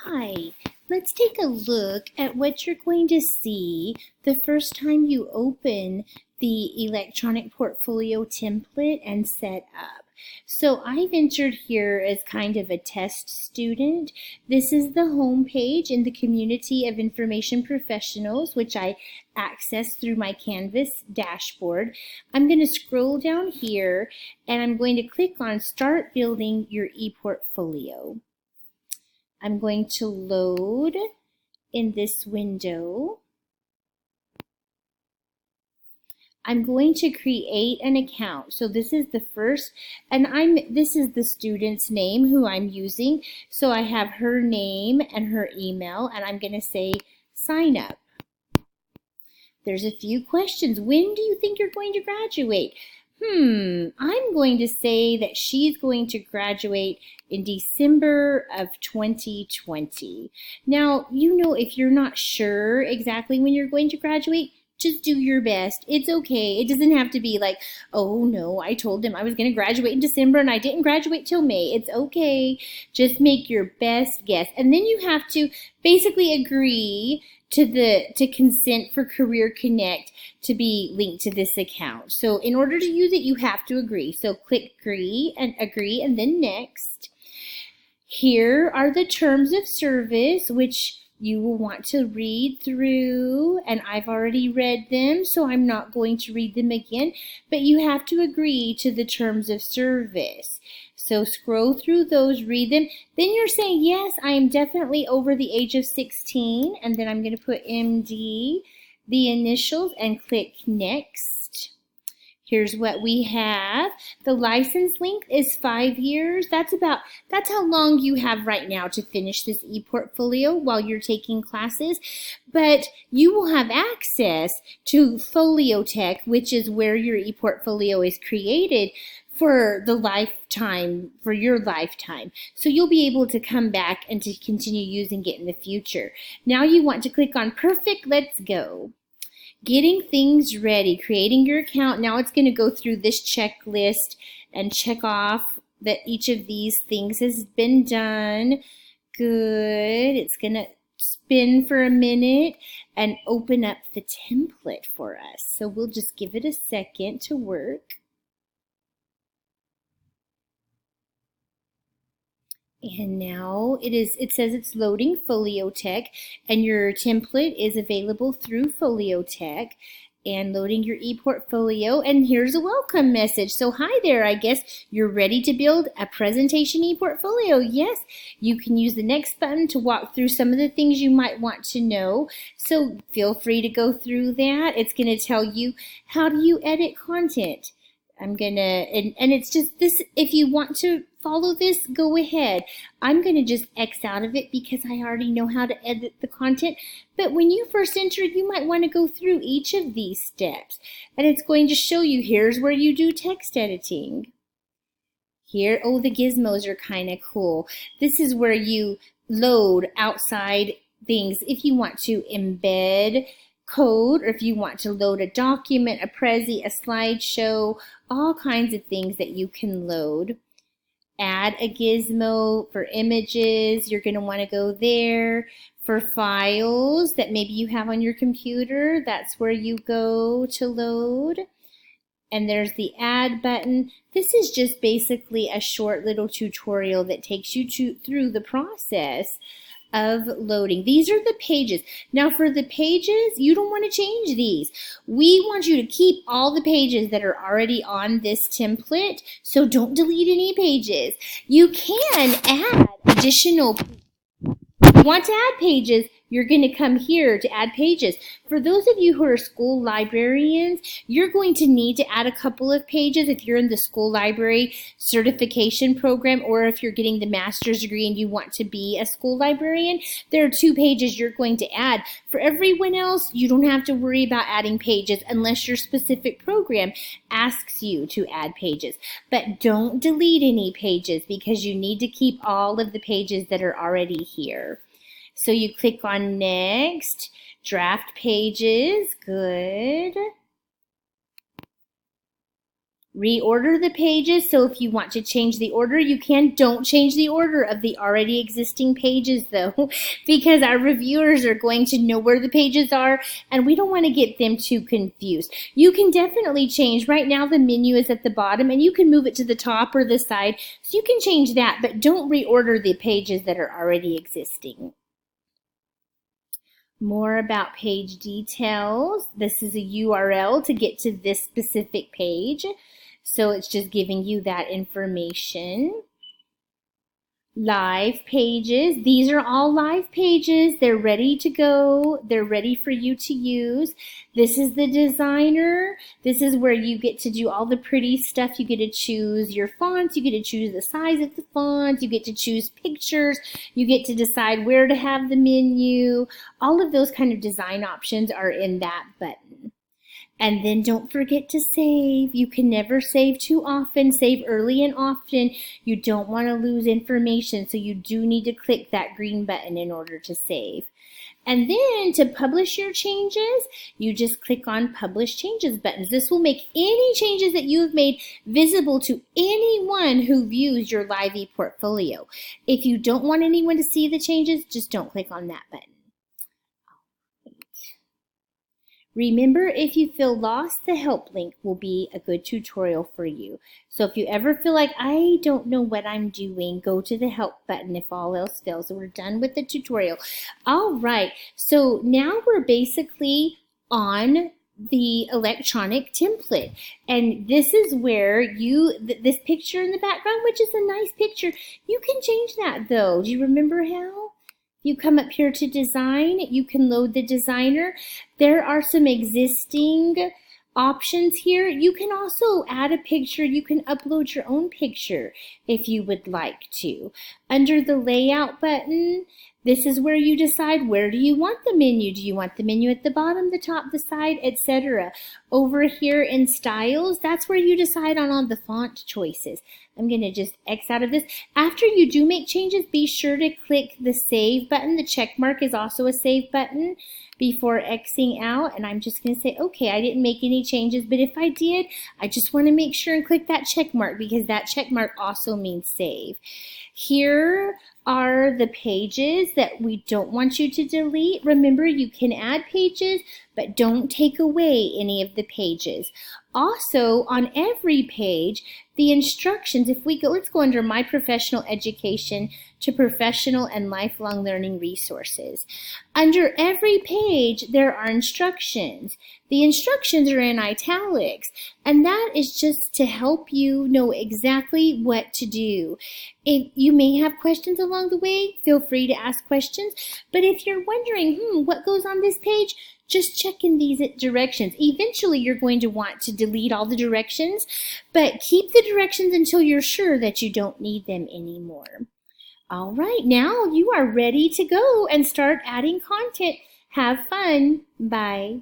Hi, let's take a look at what you're going to see the first time you open the electronic portfolio template and set up. So I've entered here as kind of a test student. This is the home page in the Community of Information Professionals, which I access through my Canvas dashboard. I'm going to scroll down here and I'm going to click on Start Building Your ePortfolio. I'm going to load in this window. I'm going to create an account. So this is the first, and this is the student's name who I'm using. So I have her name and her email, and I'm going to say sign up. There's a few questions. When do you think you're going to graduate? I'm going to say that she's going to graduate in December of 2020. Now, if you're not sure exactly when you're going to graduate, just do your best. It's okay. It doesn't have to be like, oh no, I told him I was going to graduate in December and I didn't graduate till May. It's okay. Just make your best guess. And then you have to basically agree to consent for Career Connect to be linked to this account. So in order to use it, you have to agree. So click agree and then next. Here are the terms of service, which you will want to read through, and I've already read them, so I'm not going to read them again, but you have to agree to the terms of service. So scroll through those, read them. Then you're saying, yes, I am definitely over the age of 16. And then I'm going to put MD, the initials, and click next. Here's what we have. The license length is 5 years. That's how long you have right now to finish this ePortfolio while you're taking classes. But you will have access to FolioTech, which is where your ePortfolio is created for your lifetime. So you'll be able to come back and to continue using it in the future. Now you want to click on Perfect, let's go. Getting things ready, creating your account. Now it's going to go through this checklist and check off that each of these things has been done. Good. It's going to spin for a minute and open up the template for us. So we'll just give it a second to work. And now it says it's loading FolioTech, and your template is available through FolioTech, and loading your ePortfolio. And here's a welcome message. So hi there, I guess you're ready to build a presentation ePortfolio. Yes, you can use the next button to walk through some of the things you might want to know. So feel free to go through that. It's going to tell you how do you edit content. And it's just this, if you want to follow this, go ahead. I'm going to just X out of it because I already know how to edit the content. But when you first enter, you might want to go through each of these steps. And it's going to show you, here's where you do text editing. Here, oh, the gizmos are kind of cool. This is where you load outside things if you want to embed code, or if you want to load a document, a Prezi, a slideshow, all kinds of things that you can load. Add a gizmo for images, you're going to want to go there. For files that maybe you have on your computer, that's where you go to load. And there's the add button. This is just basically a short little tutorial that takes you through the process of loading. These are the pages. Now for the pages, you don't want to change these. We want you to keep all the pages that are already on this template, so don't delete any pages. You can add additional. If you want to add pages, you're going to come here to add pages. For those of you who are school librarians, you're going to need to add a couple of pages if you're in the school library certification program, or if you're getting the master's degree and you want to be a school librarian. There are 2 pages you're going to add. For everyone else, you don't have to worry about adding pages unless your specific program asks you to add pages. But don't delete any pages because you need to keep all of the pages that are already here. So you click on next, draft pages, good. Reorder the pages. So if you want to change the order, you can. Don't change the order of the already existing pages though, because our reviewers are going to know where the pages are and we don't want to get them too confused. You can definitely change. Right now the menu is at the bottom and you can move it to the top or the side. So you can change that, but don't reorder the pages that are already existing. More about page details. This is a URL to get to this specific page. So it's just giving you that information. Live pages. These are all live pages. They're ready to go. They're ready for you to use. This is the designer. This is where you get to do all the pretty stuff. You get to choose your fonts. You get to choose the size of the font. You get to choose pictures. You get to decide where to have the menu. All of those kind of design options are in that button. And then don't forget to save. You can never save too often. Save early and often. You don't want to lose information, so you do need to click that green button in order to save. And then to publish your changes, you just click on Publish Changes buttons. This will make any changes that you have made visible to anyone who views your Live ePortfolio. If you don't want anyone to see the changes, just don't click on that button. Remember, if you feel lost, the help link will be a good tutorial for you. So if you ever feel like, I don't know what I'm doing, go to the help button if all else fails. So we're done with the tutorial. All right, so now we're basically on the electronic template. And this is where this picture in the background, which is a nice picture, you can change that though. Do you remember how? You come up here to design, you can load the designer. There are some existing options here. You can also add a picture. You can upload your own picture if you would like to. Under the layout button, this is where you decide where do you want the menu. Do you want the menu at the bottom, the top, the side, etc. Over here in styles, that's where you decide on all the font choices. I'm going to just X out of this. After you do make changes, be sure to click the save button. The check mark is also a save button before Xing out. And I'm just going to say, okay, I didn't make any changes, but if I did, I just want to make sure and click that check mark because that check mark also means save. Here are the pages that we don't want you to delete. Remember, you can add pages, but don't take away any of the pages. Also, on every page, the instructions, if we go, let's go under My Professional Education to Professional and Lifelong Learning Resources. Under every page, there are instructions. The instructions are in italics, and that is just to help you know exactly what to do. If you may have questions along the way, feel free to ask questions, but if you're wondering, what goes on this page, just check in these directions. Eventually, you're going to want to delete all the directions, but keep the directions until you're sure that you don't need them anymore. All right, now you are ready to go and start adding content. Have fun. Bye.